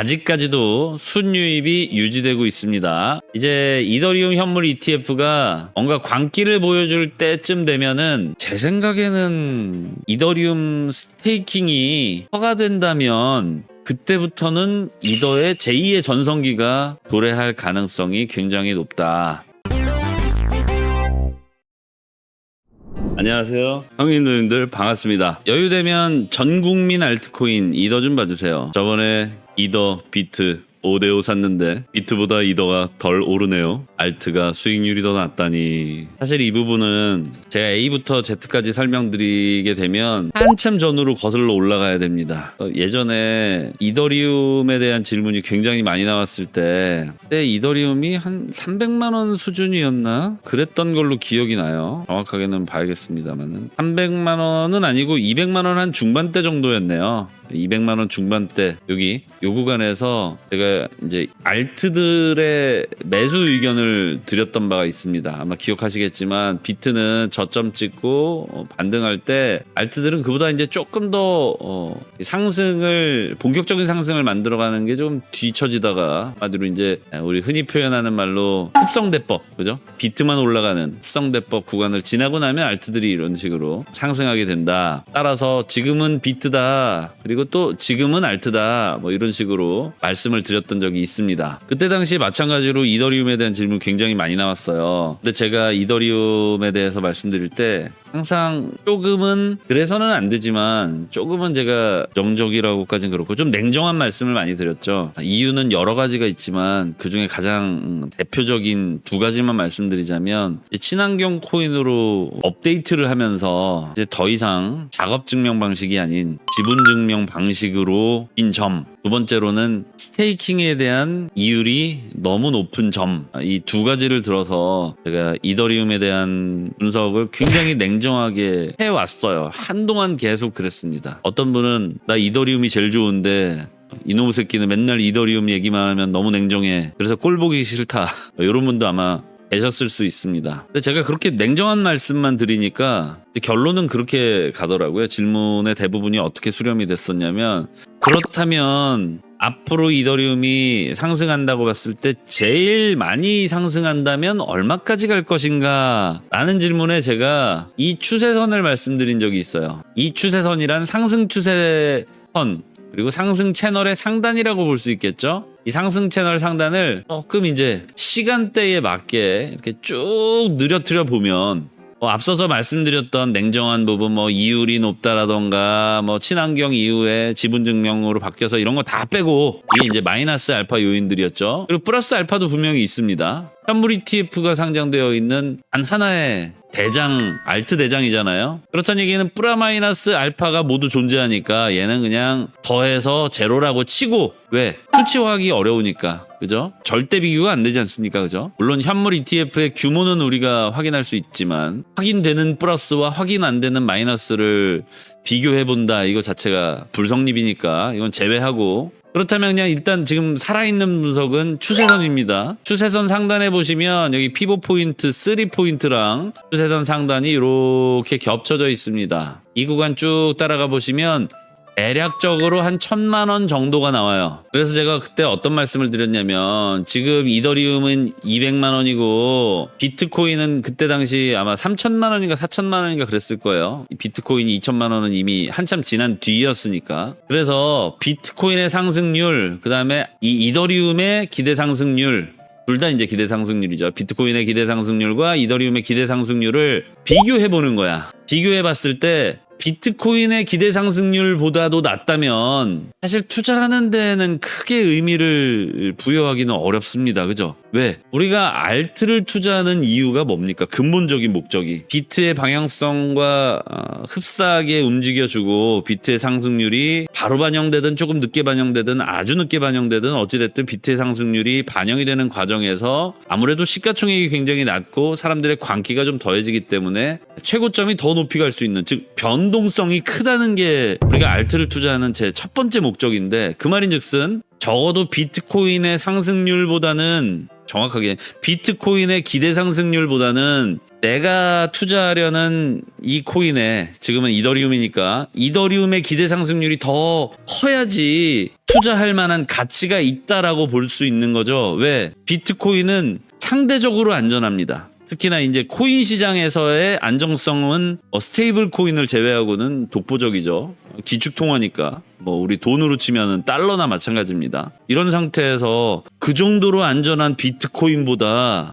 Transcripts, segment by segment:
아직까지도 순유입이 유지되고 있습니다. 이제 이더리움 현물 ETF가 뭔가 광기를 보여줄 때쯤 되면은 제 생각에는 이더리움 스테이킹이 허가된다면 그때부터는 이더의 제2의 전성기가 도래할 가능성이 굉장히 높다. 안녕하세요. 형님들 반갑습니다. 여유되면 전국민 알트코인 이더 좀 봐주세요. 저번에 이더 비트 5대5 샀는데 비트보다 이더가 덜 오르네요. 알트가 수익률이 더 낮다니. 사실 이 부분은 제가 A부터 Z까지 설명드리게 되면 한참 전으로 거슬러 올라가야 됩니다. 예전에 이더리움에 대한 질문이 굉장히 많이 나왔을 때 그때 이더리움이 한 300만원 수준이었나? 그랬던 걸로 기억이 나요. 정확하게는 봐야겠습니다만은 300만원은 아니고 200만원 한 중반대 정도였네요. 200만원 중반대 여기 요 구간에서 제가 이제 알트들의 매수 의견을 드렸던 바가 있습니다. 아마 기억하시겠지만 비트는 저점 찍고 반등할 때 알트들은 그보다 이제 조금 더 상승을 본격적인 상승을 만들어가는 게 좀 뒤처지다가 한마디로 이제 우리 흔히 표현하는 말로 흡성대법, 그죠? 비트만 올라가는 흡성대법 구간을 지나고 나면 알트들이 이런 식으로 상승하게 된다. 따라서 지금은 비트다, 그리고 또 지금은 알트다, 뭐 이런 식으로 말씀을 드렸던 적이 있습니다. 그때 당시 마찬가지로 이더리움에 대한 질문 굉장히 많이 나왔어요. 근데 제가 이더리움에 대해서 말씀드릴 때 항상 조금은 그래서는 안 되지만 조금은 제가 정적이라고까지는 그렇고 좀 냉정한 말씀을 많이 드렸죠. 이유는 여러 가지가 있지만 그중에 가장 대표적인 두 가지만 말씀드리자면 친환경 코인으로 업데이트를 하면서 이제 더 이상 작업 증명 방식이 아닌 지분 증명 방식으로 인 점, 두 번째로는 스테이킹에 대한 이율이 너무 높은 점, 이 두 가지를 들어서 제가 이더리움에 대한 분석을 굉장히 냉정하게 해왔어요. 한동안 계속 그랬습니다. 어떤 분은 나 이더리움이 제일 좋은데 이놈의 새끼는 맨날 이더리움 얘기만 하면 너무 냉정해, 그래서 꼴 보기 싫다, 이런 분도 아마 계셨을 수 있습니다. 근데 제가 그렇게 냉정한 말씀만 드리니까 결론은 그렇게 가더라고요. 질문의 대부분이 어떻게 수렴이 됐었냐면, 그렇다면 앞으로 이더리움이 상승한다고 봤을 때 제일 많이 상승한다면 얼마까지 갈 것인가? 라는 질문에 제가 이 추세선을 말씀드린 적이 있어요. 이 추세선이란 상승 추세선, 그리고 상승 채널의 상단이라고 볼 수 있겠죠? 이 상승 채널 상단을 조금 이제 시간대에 맞게 이렇게 쭉 느려뜨려 보면 앞서서 말씀드렸던 냉정한 부분, 뭐 이율이 높다라던가 뭐 친환경 이후에 지분 증명으로 바뀌어서 이런 거 다 빼고 이게 이제 마이너스 알파 요인들이었죠. 그리고 플러스 알파도 분명히 있습니다. 현물 ETF가 상장되어 있는 단 하나의 대장, 알트 대장이잖아요. 그렇다는 얘기는 플라 마이너스 알파가 모두 존재하니까 얘는 그냥 더해서 제로라고 치고, 왜? 수치화하기 어려우니까, 그죠? 절대 비교가 안 되지 않습니까, 그죠? 물론 현물 ETF의 규모는 우리가 확인할 수 있지만 확인되는 플러스와 확인 안 되는 마이너스를 비교해본다, 이거 자체가 불성립이니까 이건 제외하고, 그렇다면 그냥 일단 지금 살아있는 분석은 추세선입니다. 추세선 상단에 보시면 여기 피봇 포인트 3포인트랑 추세선 상단이 이렇게 겹쳐져 있습니다. 이 구간 쭉 따라가 보시면 대략적으로 한 1000만원 정도가 나와요. 그래서 제가 그때 어떤 말씀을 드렸냐면, 지금 이더리움은 200만원이고 비트코인은 그때 당시 아마 3000만원인가 4000만원인가 그랬을 거예요. 비트코인이 2000만원은 이미 한참 지난 뒤였으니까. 그래서 비트코인의 상승률, 그 다음에 이 이더리움의 기대 상승률, 둘 다 이제 기대 상승률이죠. 비트코인의 기대 상승률과 이더리움의 기대 상승률을 비교해 보는 거야. 비교해 봤을 때 비트코인의 기대 상승률보다도 낮다면 사실 투자하는 데는 크게 의미를 부여하기는 어렵습니다. 그죠? 왜? 우리가 알트를 투자하는 이유가 뭡니까? 근본적인 목적이 비트의 방향성과 흡사하게 움직여주고, 비트의 상승률이 바로 반영되든 조금 늦게 반영되든 아주 늦게 반영되든 어찌됐든 비트의 상승률이 반영이 되는 과정에서 아무래도 시가총액이 굉장히 낮고 사람들의 광기가 좀 더해지기 때문에 최고점이 더 높이 갈 수 있는, 즉 변동성이 크다는 게 우리가 알트를 투자하는 제 첫 번째 목적인데, 그 말인즉슨 적어도 비트코인의 상승률보다는, 정확하게 비트코인의 기대 상승률보다는 내가 투자하려는 이 코인에 지금은 이더리움이니까 이더리움의 기대 상승률이 더 커야지 투자할 만한 가치가 있다라고 볼 수 있는 거죠. 왜? 비트코인은 상대적으로 안전합니다. 특히나 이제 코인 시장에서의 안정성은 스테이블 코인을 제외하고는 독보적이죠. 기축통화니까 우리 돈으로 치면은 달러나 마찬가지입니다. 이런 상태에서 그 정도로 안전한 비트코인보다는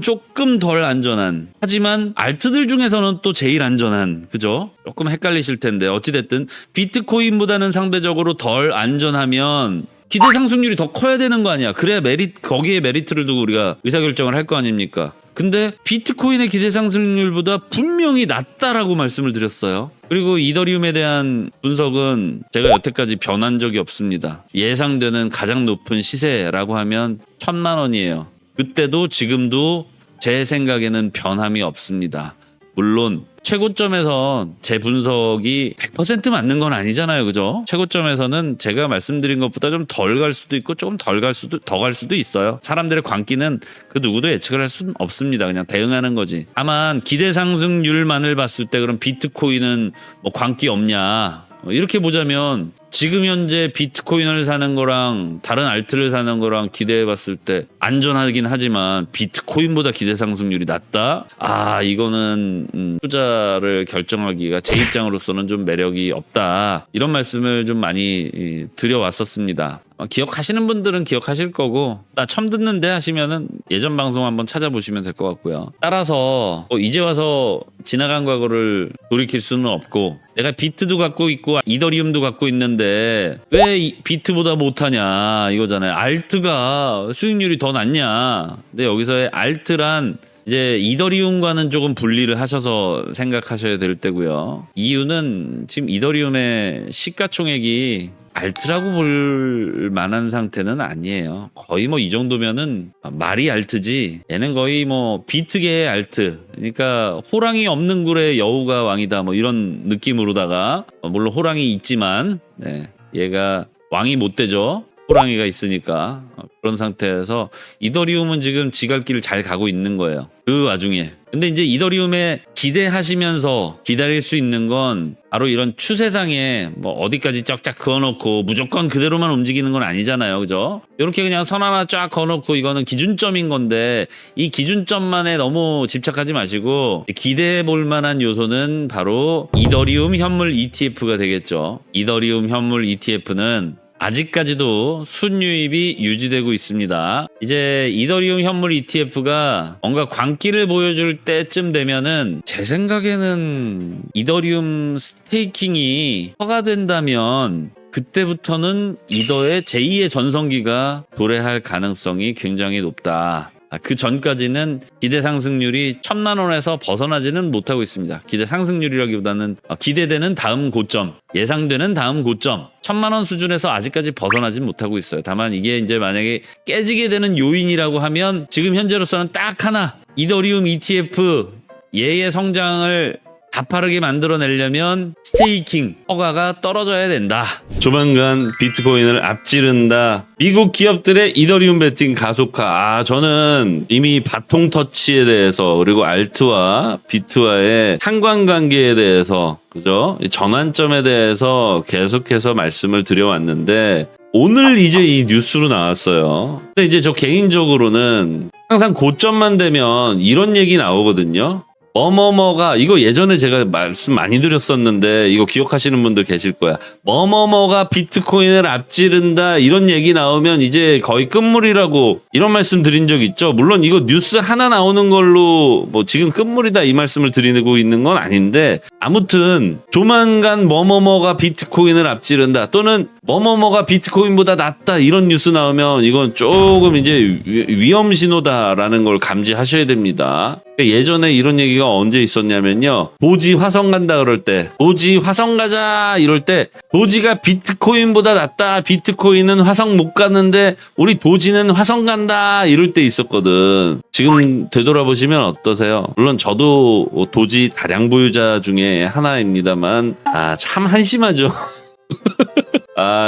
조금 덜 안전한, 하지만 알트들 중에서는 또 제일 안전한, 그죠? 조금 헷갈리실 텐데 어찌됐든 비트코인보다는 상대적으로 덜 안전하면 기대 상승률이 더 커야 되는 거 아니야. 그래야 거기에 메리트를 두고 우리가 의사결정을 할 거 아닙니까? 근데 비트코인의 기대 상승률보다 분명히 낮다라고 말씀을 드렸어요. 그리고 이더리움에 대한 분석은 제가 여태까지 변한 적이 없습니다. 예상되는 가장 높은 시세라고 하면 1,000만 원이에요. 그때도 지금도 제 생각에는 변함이 없습니다. 물론 최고점에서 제 분석이 100% 맞는 건 아니잖아요. 그죠? 최고점에서는 제가 말씀드린 것보다 좀 덜 갈 수도 있고 조금 더 갈 수도 있어요. 사람들의 광기는 그 누구도 예측을 할 수는 없습니다. 그냥 대응하는 거지. 다만 기대 상승률만을 봤을 때 그럼 비트코인은 광기 없냐? 이렇게 보자면 지금 현재 비트코인을 사는 거랑 다른 알트를 사는 거랑 기대해 봤을 때 안전하긴 하지만 비트코인보다 기대 상승률이 낮다? 이거는 투자를 결정하기가 제 입장으로서는 좀 매력이 없다. 이런 말씀을 좀 많이 드려왔었습니다. 기억하시는 분들은 기억하실 거고, 나 처음 듣는데 하시면은 예전 방송 한번 찾아보시면 될 것 같고요. 따라서 이제 와서 지나간 과거를 돌이킬 수는 없고, 내가 비트도 갖고 있고 이더리움도 갖고 있는데 왜 비트보다 못하냐 이거잖아요. 알트가 수익률이 더 낮냐. 근데 여기서의 알트란 이제 이더리움과는 조금 분리를 하셔서 생각하셔야 될 때고요. 이유는 지금 이더리움의 시가총액이 알트라고 볼 만한 상태는 아니에요. 거의 이 정도면은 말이 알트지, 얘는 거의 비트계의 알트. 그러니까 호랑이 없는 굴에 여우가 왕이다 이런 느낌으로다가, 물론 호랑이 있지만 얘가 왕이 못 되죠. 호랑이가 있으니까. 그런 상태에서 이더리움은 지금 지 갈 길을 잘 가고 있는 거예요. 그 와중에. 근데 이제 이더리움에 기대하시면서 기다릴 수 있는 건 바로 이런 추세상에 어디까지 쫙쫙 그어놓고 무조건 그대로만 움직이는 건 아니잖아요. 그죠? 이렇게 그냥 선 하나 쫙 그어놓고 이거는 기준점인 건데, 이 기준점만에 너무 집착하지 마시고 기대해 볼 만한 요소는 바로 이더리움 현물 ETF가 되겠죠. 이더리움 현물 ETF는 아직까지도 순유입이 유지되고 있습니다. 이제 이더리움 현물 ETF가 뭔가 광기를 보여줄 때쯤 되면은, 제 생각에는 이더리움 스테이킹이 허가된다면 그때부터는 이더의 제2의 전성기가 도래할 가능성이 굉장히 높다. 그 전까지는 기대 상승률이 1,000만 원에서 벗어나지는 못하고 있습니다. 기대 상승률이라기보다는 기대되는 다음 고점, 예상되는 다음 고점 1,000만 원 수준에서 아직까지 벗어나진 못하고 있어요. 다만 이게 이제 만약에 깨지게 되는 요인이라고 하면 지금 현재로서는 딱 하나, 이더리움 ETF 얘의 성장을 가파르게 만들어내려면 스테이킹 허가가 떨어져야 된다. 조만간 비트코인을 앞지른다. 미국 기업들의 이더리움 베팅 가속화. 저는 이미 바통 터치에 대해서, 그리고 알트와 비트와의 상관관계에 대해서, 그죠? 전환점에 대해서 계속해서 말씀을 드려왔는데, 오늘 이제 이 뉴스로 나왔어요. 근데 이제 저 개인적으로는 항상 고점만 되면 이런 얘기 나오거든요. 뭐뭐뭐가, 이거 예전에 제가 말씀 많이 드렸었는데 이거 기억하시는 분들 계실 거야. 뭐뭐뭐가 비트코인을 앞지른다, 이런 얘기 나오면 이제 거의 끝물이라고 이런 말씀 드린 적 있죠. 물론 이거 뉴스 하나 나오는 걸로 지금 끝물이다 이 말씀을 드리고 있는 건 아닌데, 아무튼 조만간 뭐뭐뭐가 비트코인을 앞지른다, 또는 뭐뭐뭐가 비트코인보다 낫다, 이런 뉴스 나오면 이건 조금 이제 위험 신호다라는 걸 감지하셔야 됩니다. 예전에 이런 얘기가 언제 있었냐면요, 도지 화성 간다 그럴 때, 도지 화성 가자 이럴 때 도지가 비트코인보다 낫다, 비트코인은 화성 못 갔는데 우리 도지는 화성 간다, 이럴 때 있었거든. 지금 되돌아보시면 어떠세요? 물론 저도 도지 다량 보유자 중에 하나입니다만 참 한심하죠.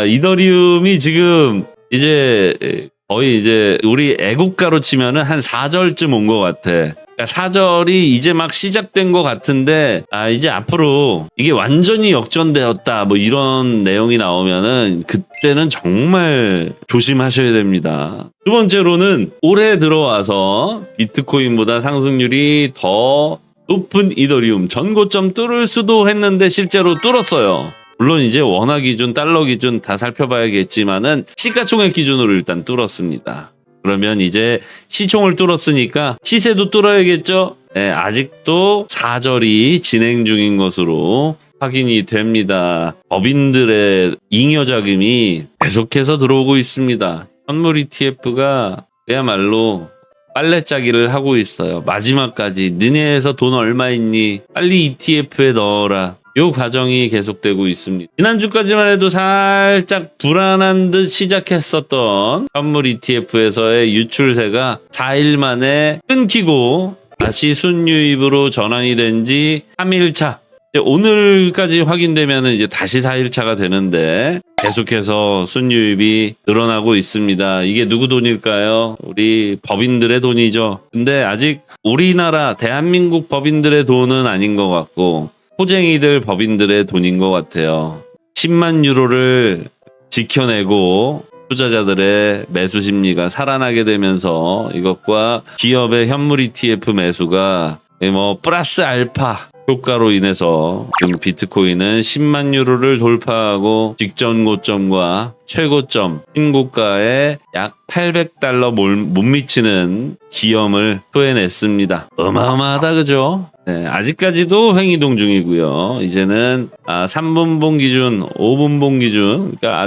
이더리움이 지금 이제 거의 이제 우리 애국가로 치면은 한 4절쯤 온 것 같아. 그러니까 4절이 이제 막 시작된 것 같은데, 이제 앞으로 이게 완전히 역전되었다 뭐 이런 내용이 나오면은 그때는 정말 조심하셔야 됩니다. 두 번째로는 올해 들어와서 비트코인보다 상승률이 더 높은 이더리움 전고점 뚫을 수도 했는데 실제로 뚫었어요. 물론 이제 원화 기준, 달러 기준 다 살펴봐야겠지만은 시가총액 기준으로 일단 뚫었습니다. 그러면 이제 시총을 뚫었으니까 시세도 뚫어야겠죠? 네, 아직도 4절이 진행 중인 것으로 확인이 됩니다. 법인들의 잉여 자금이 계속해서 들어오고 있습니다. 현물 ETF가 그야말로 빨래짜기를 하고 있어요. 마지막까지 너네에서 돈 얼마 있니? 빨리 ETF에 넣어라. 요 과정이 계속되고 있습니다. 지난주까지만 해도 살짝 불안한 듯 시작했었던 현물 ETF에서의 유출세가 4일 만에 끊기고 다시 순유입으로 전환이 된 지 3일차. 오늘까지 확인되면 이제 다시 4일차가 되는데 계속해서 순유입이 늘어나고 있습니다. 이게 누구 돈일까요? 우리 법인들의 돈이죠. 근데 아직 우리나라 대한민국 법인들의 돈은 아닌 것 같고 호쟁이들 법인들의 돈인 것 같아요. 10만 유로를 지켜내고 투자자들의 매수 심리가 살아나게 되면서 이것과 기업의 현물 ETF 매수가 뭐 플러스 알파 효과로 인해서 지금 비트코인은 10만 유로를 돌파하고 직전 고점과 최고점 신고가에 약 800달러 못 미치는 기염을 토해냈습니다. 어마어마하다 그죠? 네, 아직까지도 횡이동 중이고요. 이제는 3분봉 기준, 5분봉 기준 그러니까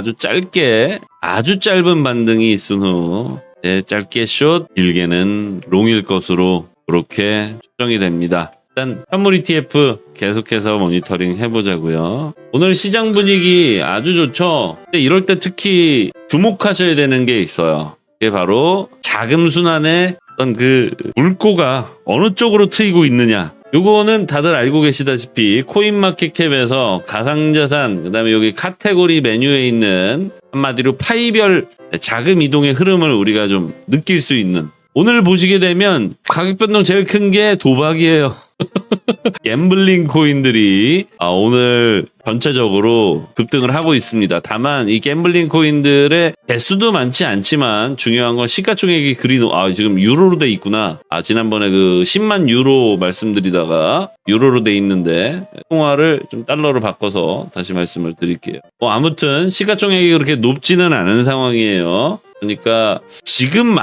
아주 짧은 반등이 있은 후 짧게 숏, 길게는 롱일 것으로 그렇게 추정이 됩니다. 일단 현물 ETF 계속해서 모니터링 해보자고요. 오늘 시장 분위기 아주 좋죠. 근데 이럴 때 특히 주목하셔야 되는 게 있어요. 그게 바로 자금 순환의 어떤 그 물꼬가 어느 쪽으로 트이고 있느냐. 요거는 다들 알고 계시다시피 코인마켓캡에서 가상자산 그다음에 여기 카테고리 메뉴에 있는 한마디로 파이별 자금 이동의 흐름을 우리가 좀 느낄 수 있는, 오늘 보시게 되면 가격 변동 제일 큰 게 도박이에요. 갬블링 코인들이 오늘 전체적으로 급등을 하고 있습니다. 다만 이 갬블링 코인들의 개수도 많지 않지만 중요한 건 시가총액이 지금 유로로 돼 있구나. 지난번에 그 10만 유로 말씀드리다가 유로로 돼 있는데 통화를 좀 달러로 바꿔서 다시 말씀을 드릴게요. 아무튼 시가총액이 그렇게 높지는 않은 상황이에요. 그러니까 지금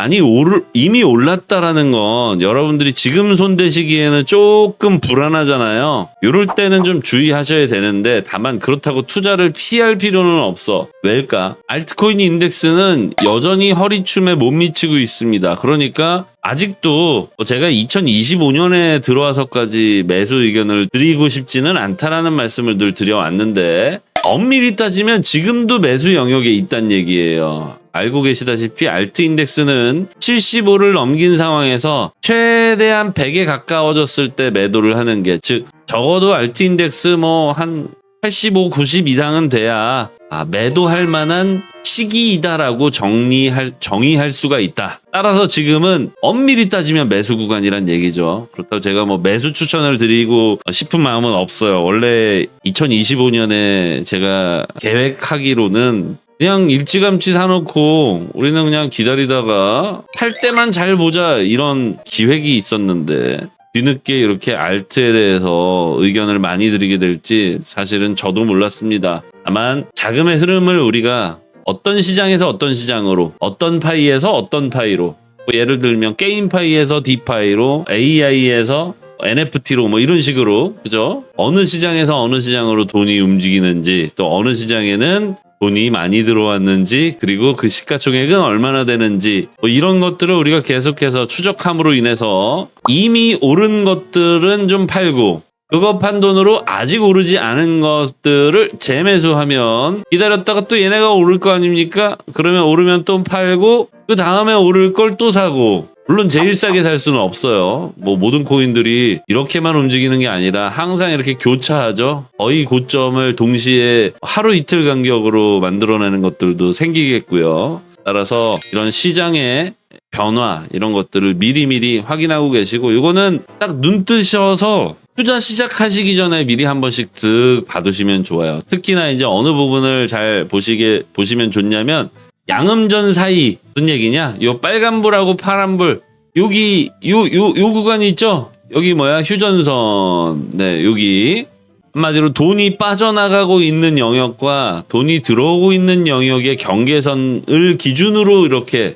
이미 올랐다라는 건 여러분들이 지금 손대시기에는 조금 불안하잖아요. 이럴 때는 좀 주의하셔야 되는데 다만 그렇다고 투자를 피할 필요는 없어. 왜일까? 알트코인 인덱스는 여전히 허리춤에 못 미치고 있습니다. 그러니까 아직도 제가 2025년에 들어와서까지 매수 의견을 드리고 싶지는 않다라는 말씀을 늘 드려왔는데 엄밀히 따지면 지금도 매수 영역에 있다는 얘기예요. 알고 계시다시피 알트 인덱스는 75를 넘긴 상황에서 최대한 100에 가까워졌을 때 매도를 하는 게, 즉 적어도 알트 인덱스 한 85, 90 이상은 돼야 매도할 만한 시기이다라고 정의할 수가 있다. 따라서 지금은 엄밀히 따지면 매수 구간이란 얘기죠. 그렇다고 제가 매수 추천을 드리고 싶은 마음은 없어요. 원래 2025년에 제가 계획하기로는 그냥 일찌감치 사놓고 우리는 그냥 기다리다가 팔 때만 잘 보자 이런 기획이 있었는데 뒤늦게 이렇게 알트에 대해서 의견을 많이 드리게 될지 사실은 저도 몰랐습니다. 다만 자금의 흐름을 우리가 어떤 시장에서 어떤 시장으로, 어떤 파이에서 어떤 파이로, 예를 들면 게임 파이에서 디파이로, AI에서 NFT로 이런 식으로, 그죠? 어느 시장에서 어느 시장으로 돈이 움직이는지, 또 어느 시장에는 돈이 많이 들어왔는지, 그리고 그 시가총액은 얼마나 되는지 이런 것들을 우리가 계속해서 추적함으로 인해서 이미 오른 것들은 좀 팔고 그거 판 돈으로 아직 오르지 않은 것들을 재매수하면 기다렸다가 또 얘네가 오를 거 아닙니까? 그러면 오르면 또 팔고 그 다음에 오를 걸 또 사고. 물론 제일 싸게 살 수는 없어요. 모든 코인들이 이렇게만 움직이는 게 아니라 항상 이렇게 교차하죠. 거의 고점을 동시에 하루 이틀 간격으로 만들어내는 것들도 생기겠고요. 따라서 이런 시장의 변화 이런 것들을 미리미리 확인하고 계시고 이거는 딱 눈 뜨셔서 투자 시작하시기 전에 미리 한 번씩 쓱 봐두시면 좋아요. 특히나 이제 어느 부분을 잘 보시면 좋냐면 양음전 사이 무슨 얘기냐? 요 빨간불하고 파란불 여기 요 구간이 있죠? 여기 뭐야? 휴전선. 네, 여기 한마디로 돈이 빠져나가고 있는 영역과 돈이 들어오고 있는 영역의 경계선을 기준으로 이렇게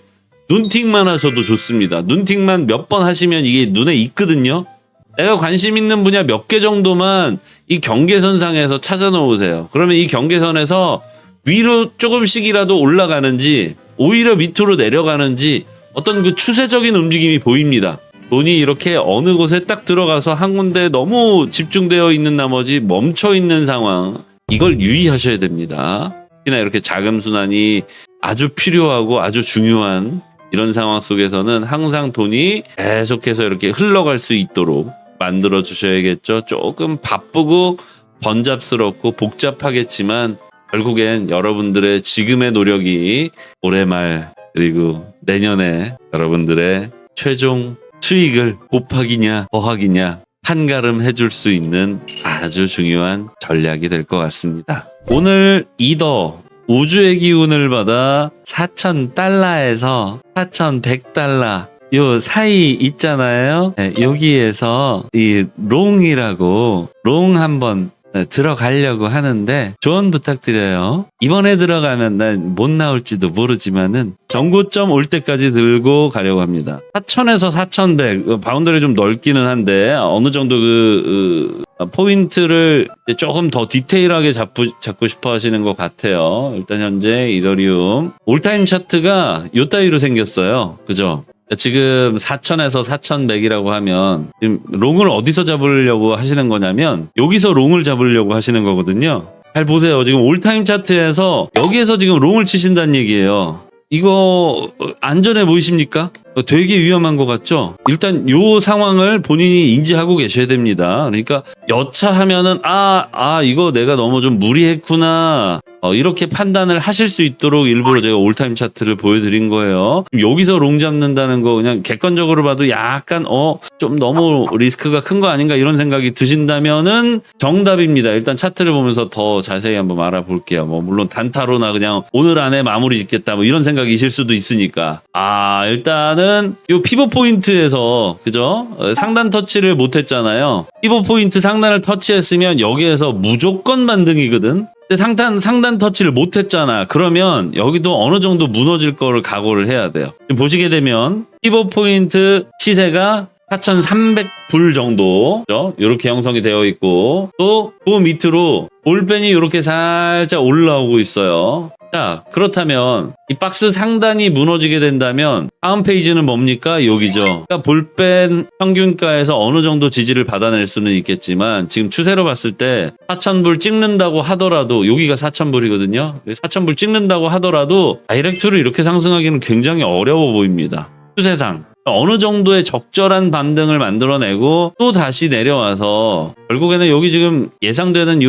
눈팅만 하셔도 좋습니다. 눈팅만 몇 번 하시면 이게 눈에 익거든요. 내가 관심 있는 분야 몇 개 정도만 이 경계선상에서 찾아 놓으세요. 그러면 이 경계선에서 위로 조금씩이라도 올라가는지 오히려 밑으로 내려가는지 어떤 그 추세적인 움직임이 보입니다. 돈이 이렇게 어느 곳에 딱 들어가서 한 군데 너무 집중되어 있는 나머지 멈춰 있는 상황, 이걸 유의하셔야 됩니다. 특히나 이렇게 자금 순환이 아주 필요하고 아주 중요한 이런 상황 속에서는 항상 돈이 계속해서 이렇게 흘러갈 수 있도록 만들어 주셔야겠죠. 조금 바쁘고 번잡스럽고 복잡하겠지만 결국엔 여러분들의 지금의 노력이 올해 말 그리고 내년에 여러분들의 최종 수익을 곱하기냐 더하기냐 판가름 해줄 수 있는 아주 중요한 전략이 될 것 같습니다. 오늘 이더 우주의 기운을 받아 4,000달러에서 4,100달러 요 사이 있잖아요. 네, 여기에서 이 롱이라고 롱 한번 들어가려고 하는데 조언 부탁드려요. 이번에 들어가면 난 못 나올지도 모르지만은 정고점 올 때까지 들고 가려고 합니다. 4,000에서 4,100 바운더리 좀 넓기는 한데 어느 정도 포인트를 조금 더 디테일하게 잡고 싶어 하시는 것 같아요. 일단 현재 이더리움 올타임 차트가 요 따위로 생겼어요. 그죠? 지금 4,000에서 4,100이라고 하면 지금 롱을 어디서 잡으려고 하시는 거냐면 여기서 롱을 잡으려고 하시는 거거든요. 잘 보세요. 지금 올타임 차트에서 여기에서 지금 롱을 치신다는 얘기예요. 이거 안전해 보이십니까? 되게 위험한 것 같죠? 일단 요 상황을 본인이 인지하고 계셔야 됩니다. 그러니까 여차하면은 이거 내가 너무 좀 무리했구나 이렇게 판단을 하실 수 있도록 일부러 제가 올타임 차트를 보여드린 거예요. 여기서 롱 잡는다는 거 그냥 객관적으로 봐도 약간 좀 너무 리스크가 큰 거 아닌가 이런 생각이 드신다면은 정답입니다. 일단 차트를 보면서 더 자세히 한번 알아볼게요. 물론 단타로나 그냥 오늘 안에 마무리 짓겠다 이런 생각이실 수도 있으니까 일단은 요 피벗 포인트에서 그죠? 상단 터치를 못했잖아요. 피벗 포인트 상단을 터치했으면 여기에서 무조건 반등이거든. 근데 상단 터치를 못했잖아. 그러면 여기도 어느 정도 무너질 거를 각오를 해야 돼요. 지금 보시게 되면 피벗 포인트 시세가 4,300불 정도 이렇게 형성이 되어 있고 또 그 밑으로 볼펜이 이렇게 살짝 올라오고 있어요. 자, 그렇다면 이 박스 상단이 무너지게 된다면 다음 페이지는 뭡니까? 여기죠. 그러니까 볼펜 평균가에서 어느 정도 지지를 받아낼 수는 있겠지만 지금 추세로 봤을 때 4,000불 찍는다고 하더라도 여기가 4,000불이거든요. 4,000불 찍는다고 하더라도 다이렉트로 이렇게 상승하기는 굉장히 어려워 보입니다. 추세상. 어느 정도의 적절한 반등을 만들어내고 또 다시 내려와서 결국에는 여기 지금 예상되는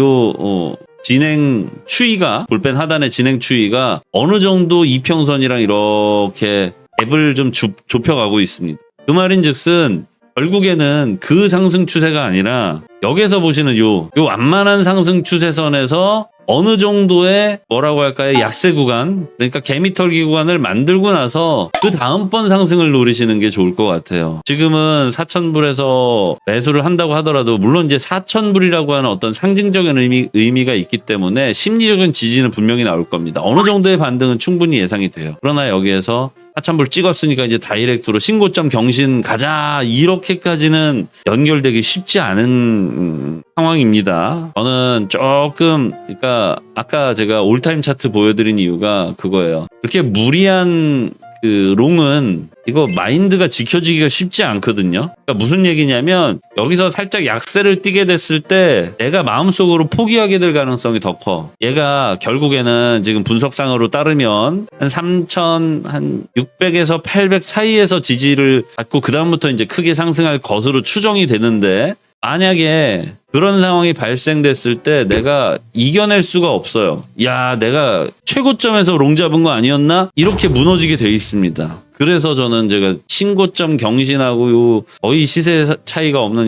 진행 추이가 볼펜 하단의 진행 추이가 어느 정도 이평선이랑 이렇게 갭을 좀 좁혀가고 있습니다. 그 말인즉슨 결국에는 그 상승 추세가 아니라 여기에서 보시는 요 완만한 상승 추세선에서 어느 정도의 뭐라고 할까요? 약세 구간, 그러니까 개미털기 구간을 만들고 나서 그 다음번 상승을 노리시는 게 좋을 것 같아요. 지금은 4,000불에서 매수를 한다고 하더라도 물론 이제 4,000불이라고 하는 어떤 상징적인 의미가 있기 때문에 심리적인 지지는 분명히 나올 겁니다. 어느 정도의 반등은 충분히 예상이 돼요. 그러나 여기에서 4,000불 찍었으니까 이제 다이렉트로 신고점 경신 가자 이렇게까지는 연결되기 쉽지 않은 상황입니다. 저는 조금 그러니까 아까 제가 올타임 차트 보여드린 이유가 그거예요. 그렇게 무리한 그 롱은 이거 마인드가 지켜지기가 쉽지 않거든요. 그러니까 무슨 얘기냐면 여기서 살짝 약세를 띠게 됐을 때 내가 마음속으로 포기하게 될 가능성이 더 커. 얘가 결국에는 지금 분석상으로 따르면 한 3,600에서 800 사이에서 지지를 받고 그 다음부터 이제 크게 상승할 것으로 추정이 되는데 만약에 그런 상황이 발생됐을 때 내가 이겨낼 수가 없어요. 야, 내가 최고점에서 롱 잡은 거 아니었나? 이렇게 무너지게 돼 있습니다. 그래서 저는 제가 신고점 경신하고 거의 시세 차이가 없는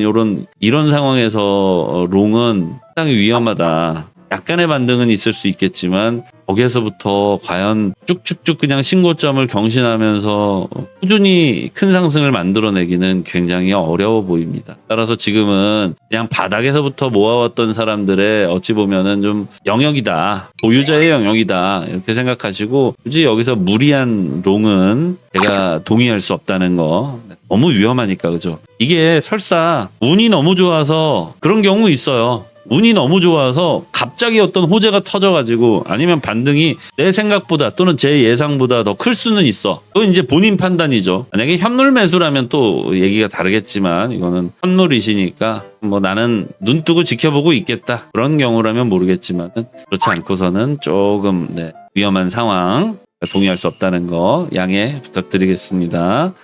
이런 상황에서 롱은 상당히 위험하다. 약간의 반등은 있을 수 있겠지만 거기에서부터 과연 쭉쭉쭉 그냥 신고점을 경신하면서 꾸준히 큰 상승을 만들어내기는 굉장히 어려워 보입니다. 따라서 지금은 그냥 바닥에서부터 모아왔던 사람들의 어찌 보면은 좀 영역이다. 보유자의 영역이다. 이렇게 생각하시고 굳이 여기서 무리한 롱은 제가 동의할 수 없다는 거. 너무 위험하니까 그죠? 이게 설사 운이 너무 좋아서 그런 경우 있어요. 운이 너무 좋아서 갑자기 어떤 호재가 터져가지고 아니면 반등이 내 생각보다 또는 제 예상보다 더 클 수는 있어. 그건 이제 본인 판단이죠. 만약에 현물 매수라면 또 얘기가 다르겠지만 이거는 현물이시니까 뭐 나는 눈 뜨고 지켜보고 있겠다. 그런 경우라면 모르겠지만 그렇지 않고서는 조금 위험한 상황 동의할 수 없다는 거 양해 부탁드리겠습니다.